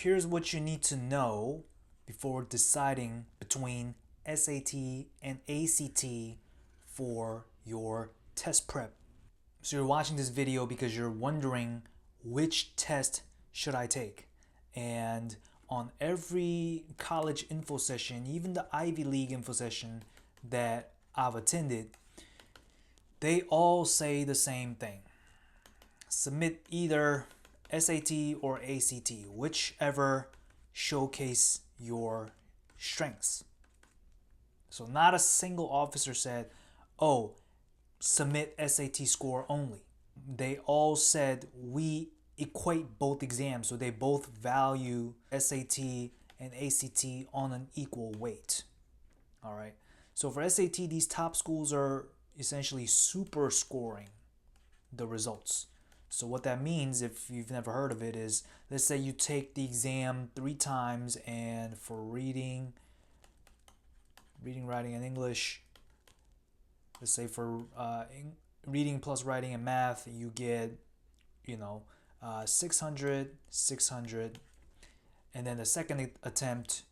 Here's what you need to know before deciding between SAT and ACT for your test prep. So you're watching this video because you're wondering which test should I take. And on every college info session, even the Ivy League info session that I've attended, they all say the same thing. Submit either SAT or ACT, whichever showcase your strengths. So not a single officer said, oh, submit SAT score only. They all said we equate both exams, so they both value SAT and ACT on an equal weight. All right. So for SAT, these top schools are essentially super scoring the results. So what that means, if you've never heard of it, is let's say you take the exam 3 times, and for reading, writing, and English, let's say for reading plus writing and math, you get, 600, 600, and then the second attempt,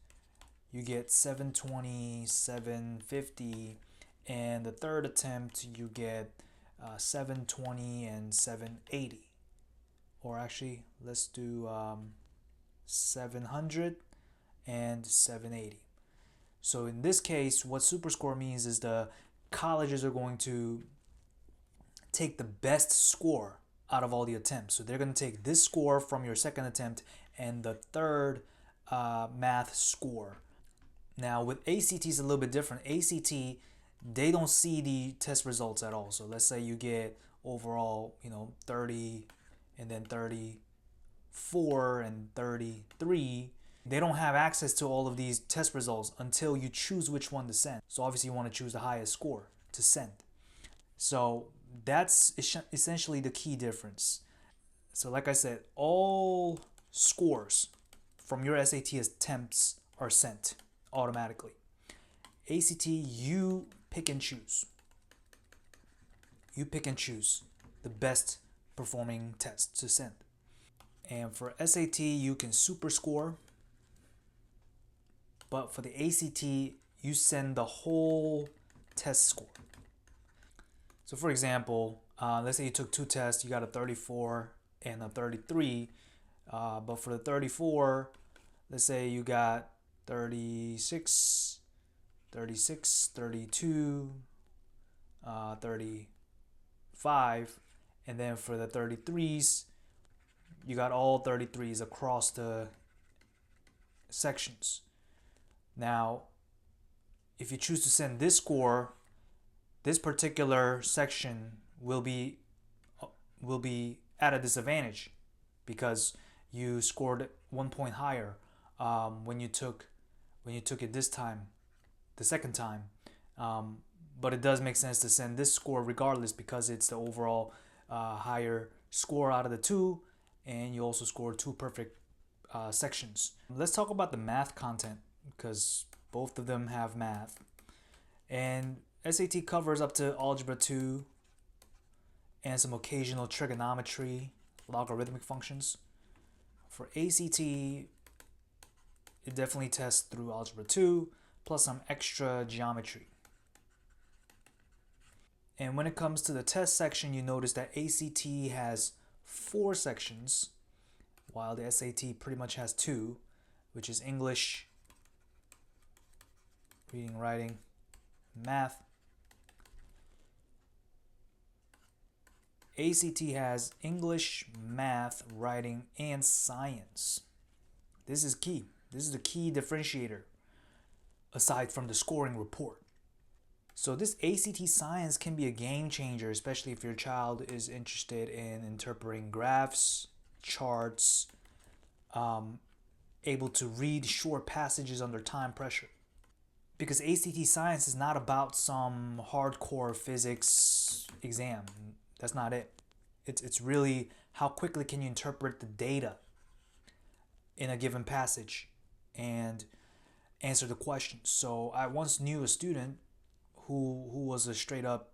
you get 720, 750, and the third attempt, you get 720 and 780. Or actually, let's do 700 and 780. So in this case, what superscore means is the colleges are going to take the best score out of all the attempts. So they're going to take this score from your second attempt and the third math score. Now with ACT is a little bit different. ACT, they don't see the test results at all. So let's say you get overall, 30 and then 34 and 33. They don't have access to all of these test results until you choose which one to send. So obviously you want to choose the highest score to send. So that's essentially the key difference. So like I said, all scores from your SAT attempts are sent automatically. ACT, you pick and choose. You pick and choose the best performing test to send. And for SAT, you can super score. But for the ACT, you send the whole test score. So for example, let's say you took 2 tests, you got a 34 and a 33. But for the 34, let's say you got 36, 36, 32, 35. And then for the 33s, you got all 33s across the sections. Now, if you choose to send this score, this particular section will be at a disadvantage because you scored 1 point higher when you took it this time, the second time. But it does make sense to send this score regardless because it's the overall higher score out of the two, and you also scored 2 perfect sections. Let's talk about the math content because both of them have math. And SAT covers up to Algebra 2 and some occasional trigonometry, logarithmic functions. For ACT, it definitely tests through Algebra 2 plus some extra geometry. And when it comes to the test section, you notice that ACT has 4 sections, while the SAT pretty much has 2, which is English, reading, writing, math. ACT has English, math, writing, and science. This is key. This is the key differentiator aside from the scoring report. So this ACT science can be a game changer, especially if your child is interested in interpreting graphs, charts, able to read short passages under time pressure. Because ACT science is not about some hardcore physics exam. That's not it. It's really how quickly can you interpret the data in a given passage and answer the question. So I once knew a student who was a straight up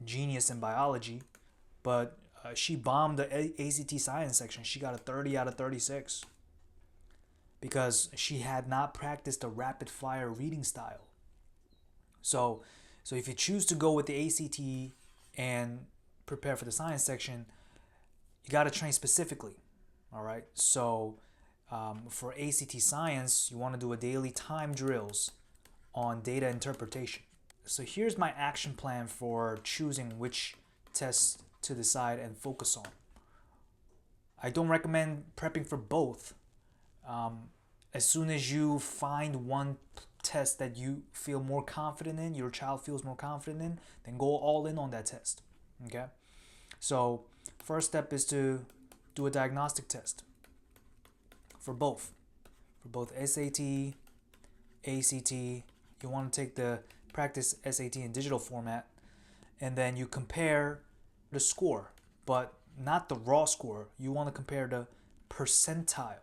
genius in biology, but she bombed the ACT science section. She got a 30 out of 36. because she had not practiced a rapid fire reading style. So if you choose to go with the ACT and prepare for the science section, you got to train specifically. All right. So for ACT science, you want to do a daily time drills on data interpretation. So here's my action plan for choosing which tests to decide and focus on. I don't recommend prepping for both. As soon as you find one test that you feel more confident in, your child feels more confident in, then go all in on that test. Okay? So first step is to do a diagnostic test for both SAT, ACT. You want to take the practice SAT in digital format, and then you compare the score, but not the raw score. You want to compare the percentile.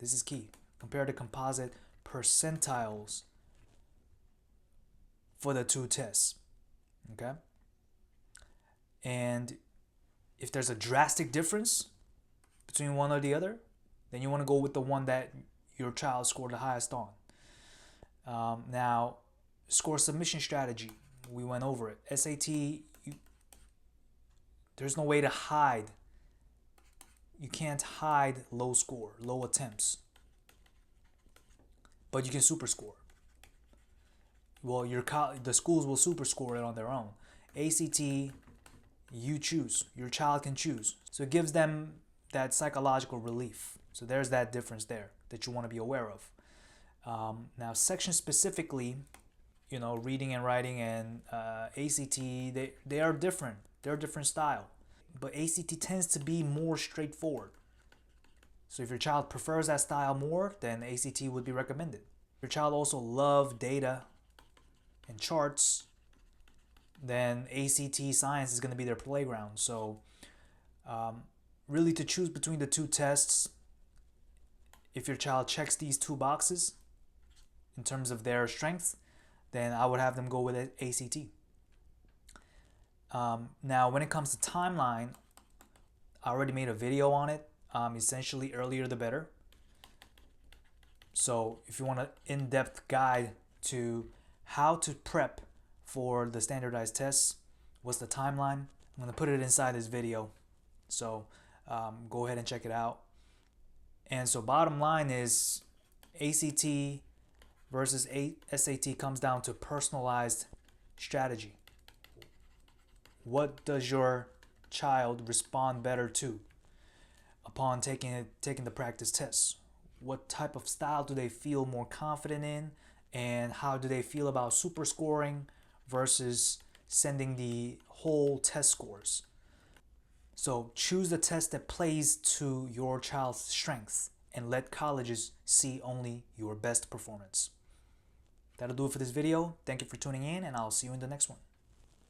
This is key. Compare the composite percentiles for the two tests. Okay? And if there's a drastic difference between one or the other, then you want to go with the one that your child scored the highest on. Now, score submission strategy. We went over it. SAT, there's no way to hide. You can't hide low score, low attempts. But you can super score. Well, the schools will super score it on their own. ACT, you choose. Your child can choose. So it gives them that psychological relief. So there's that difference there that you want to be aware of. Now, section specifically, reading and writing and ACT, they are different. They're a different style. But ACT tends to be more straightforward. So if your child prefers that style more, then ACT would be recommended. If your child also loves data and charts, then ACT science is going to be their playground. So really, to choose between the two tests, if your child checks these two boxes in terms of their strengths, then I would have them go with ACT. Now, when it comes to timeline, I already made a video on it. Essentially, earlier the better. So if you want an in-depth guide to how to prep for the standardized tests, what's the timeline, I'm going to put it inside this video. So go ahead and check it out. And so bottom line is ACT versus SAT comes down to personalized strategy. What does your child respond better to upon taking the practice tests? What type of style do they feel more confident in? And how do they feel about super scoring versus sending the whole test scores? So choose the test that plays to your child's strengths and let colleges see only your best performance. That'll do it for this video. Thank you for tuning in, and I'll see you in the next one.